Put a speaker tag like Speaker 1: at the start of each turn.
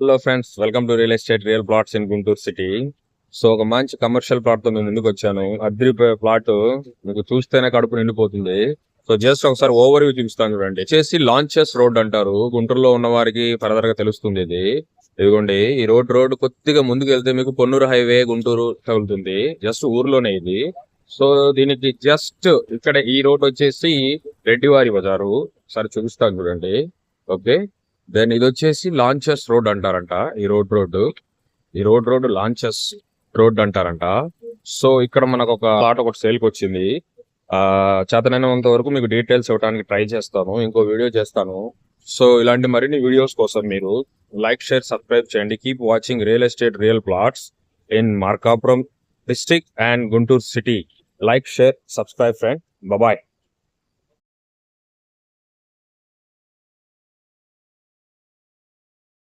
Speaker 1: Hello friends, welcome to real estate real plots in Guntur city. So ఒక మంచి commercial plot తో మేము ముందుకు వచ్చాను. అద్రిపోయే ప్లాట్ మీకు చూస్తేనే కడుపు నిండిపోతుంది. సో జస్ట్ ఒకసారి ఓవర్ వ్యూ చూపిస్తాను చూడండి. వచ్చేసి లాంచెస్ రోడ్ అంటారు. గుంటూరులో ఉన్న వారికి ఫర్దర్ గా తెలుస్తుంది ఇది. ఇదిగోండి, ఈ రోడ్ కొద్దిగా ముందుకు వెళ్తే మీకు పొన్నూరు హైవే గుంటూరు తగులుతుంది. జస్ట్ ఊర్లోనే ఇది. సో దీనికి జస్ట్ ఇక్కడ ఈ రోడ్ వచ్చేసి రెడ్డివారి బజారు. ఒకసారి చూపిస్తాను చూడండి. ఓకే, దెన్ ఇది వచ్చేసి లాంచెస్ రోడ్ అంటారంట. ఈ రోడ్ లాంచెస్ రోడ్ అంటారంట. సో ఇక్కడ మనకు ఒక ప్లాట్ ఒకటి సేల్కి వచ్చింది. చేతనైనంత వరకు మీకు డీటెయిల్స్ ఇవ్వడానికి ట్రై చేస్తాను, ఇంకో వీడియో చేస్తాను. సో ఇలాంటి మరిన్ని వీడియోస్ కోసం మీరు లైక్, షేర్, సబ్స్క్రైబ్ చేయండి. Keep watching real estate real plots in Markapuram district and Guntur city. Like, share, subscribe friend. Bye.